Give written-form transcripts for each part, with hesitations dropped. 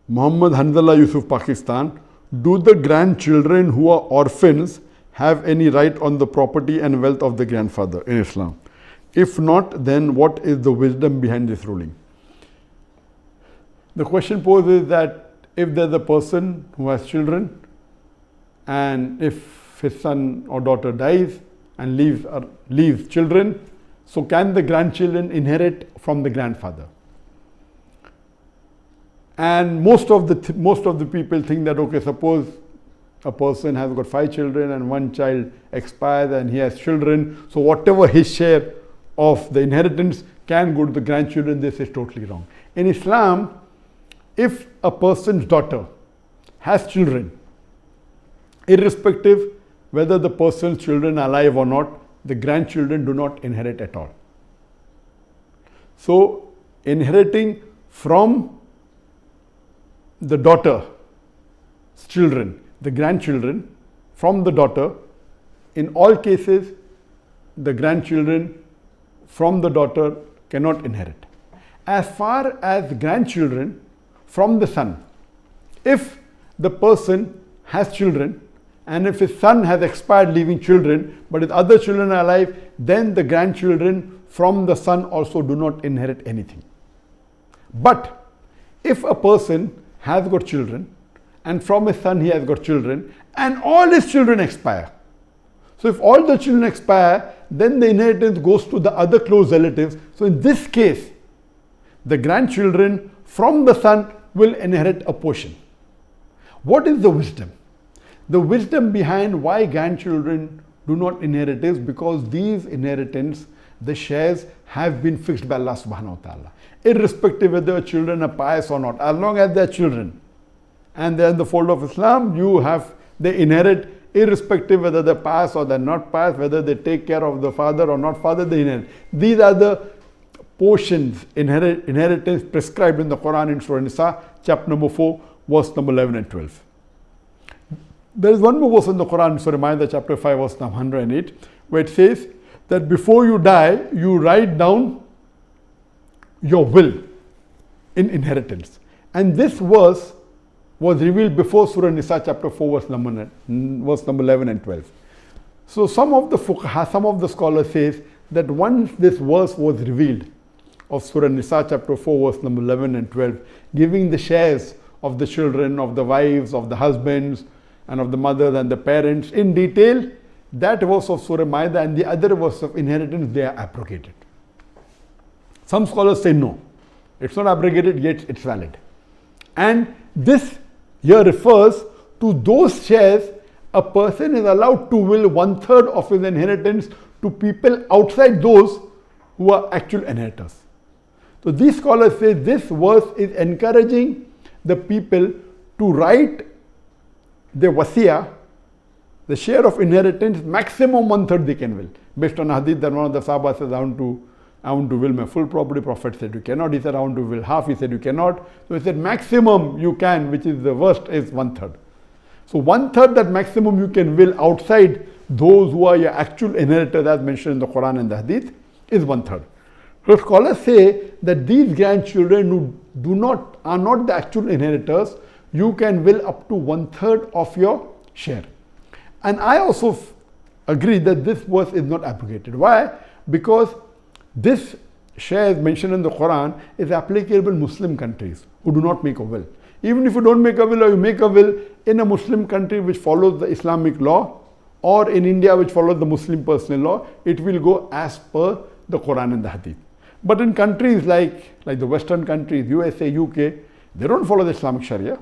Muhammad Hanzala Yusuf, Pakistan. Do the grandchildren who are orphans have any right on the property and wealth of the grandfather in Islam? If not, then what is the wisdom behind this ruling? The question posed is that if there's a person who has children and if his son or daughter dies and leaves children, so can the grandchildren inherit from the grandfather? And most of the people think that, okay, suppose a person has got 5 children and one child expires and he has children, so whatever his share of the inheritance can go to the grandchildren. This is totally wrong. In Islam, if a person's daughter has children, irrespective whether the person's children are alive or not, the grandchildren do not inherit at all. So, inheriting from the daughter's children, the grandchildren from the daughter, in all cases, the grandchildren from the daughter cannot inherit. As far as grandchildren from the son, if the person has children and if his son has expired leaving children, but his other children are alive, then the grandchildren from the son also do not inherit anything. But if a person has got children and from his son he has got children and all his children expire, so if all the children expire, then the inheritance goes to the other close relatives. So in this case, the grandchildren from the son will inherit a portion. What is the wisdom? The wisdom behind why grandchildren do not inherit is because these inheritance, the shares, have been fixed by Allah subhanahu wa ta'ala. Irrespective whether children are pious or not, as long as they are children and they are in the fold of Islam, they inherit irrespective whether they're pious or they're not pious, whether they take care of the father or not father, they inherit. These are the portions, inheritance prescribed in the Quran in Surah Nisa, chapter number 4, verse number 11 and 12. There is one more verse in the Quran, Surah Ma'idah, chapter 5, verse number 108, where it says that before you die, you write down your will in inheritance. And this verse was revealed before Surah Nisa chapter 4 verse number 11 and 12. So some of the fuqaha, some of the scholars says that once this verse was revealed of Surah Nisa chapter 4 verse number 11 and 12, giving the shares of the children, of the wives, of the husbands and of the mothers and the parents in detail, that verse of Surah Ma'idah and the other verse of inheritance, they are abrogated. Some scholars say no, it's not abrogated, yet it's valid. And this here refers to those shares a person is allowed to will 1/3 of his inheritance to people outside those who are actual inheritors. So these scholars say this verse is encouraging the people to write their wasiyah, the share of inheritance, maximum 1/3 they can will. Based on hadith that one of the Sahaba says, I want to will my full property. Prophet said you cannot. He said I want to will half. He said you cannot. So he said maximum you can, which is the worst, is 1/3. So 1/3 that maximum you can will outside those who are your actual inheritors, as mentioned in the Quran and the Hadith, is 1/3. So scholars say that these grandchildren who are not the actual inheritors, you can will up to 1/3 of your share. And I also agree that this verse is not abrogated. Why? Because this share mentioned in the Quran is applicable in Muslim countries who do not make a will. Even if you don't make a will or you make a will in a Muslim country which follows the Islamic law, or in India which follows the Muslim personal law, it will go as per the Quran and the Hadith. But in countries like the Western countries, USA, UK, they don't follow the Islamic Sharia.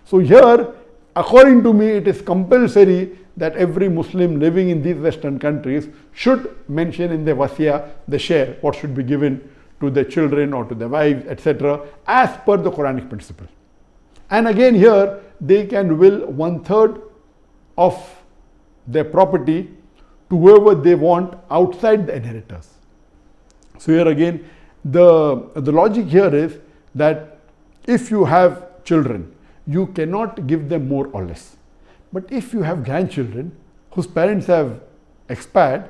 So here, according to me, it is compulsory that every Muslim living in these Western countries should mention in their wasiyah the share, what should be given to their children or to their wives, etc., as per the Quranic principle. And again here, they can will 1/3 of their property to whoever they want outside the inheritors. So here again, the logic here is that if you have children, you cannot give them more or less. But if you have grandchildren whose parents have expired,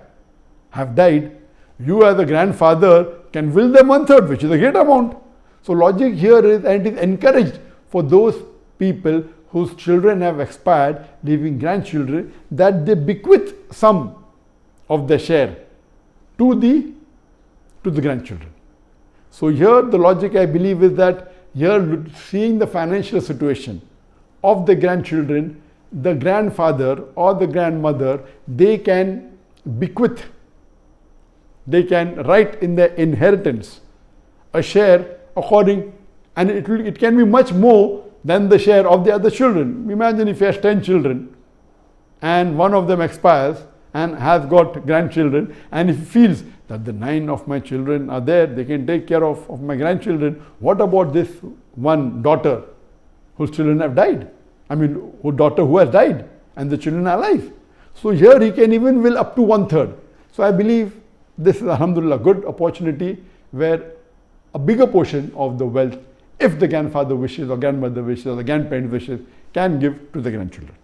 have died, you as a grandfather can will them 1/3, which is a great amount. So logic here is, and it is encouraged for those people whose children have expired, leaving grandchildren, that they bequeath some of their share to the grandchildren. So here the logic, I believe, is that here, seeing the financial situation of the grandchildren, the grandfather or the grandmother, they can bequeath, they can write in their inheritance a share according, and it can be much more than the share of the other children. Imagine if he has 10 children and one of them expires and has got grandchildren, and if he feels that the 9 of my children are there, they can take care of my grandchildren, what about this one daughter whose children have died? I mean, daughter who has died and the children are alive. So here he can even will up to 1/3. So I believe this is, alhamdulillah, good opportunity where a bigger portion of the wealth, if the grandfather wishes or grandmother wishes or the grandparent wishes, can give to the grandchildren.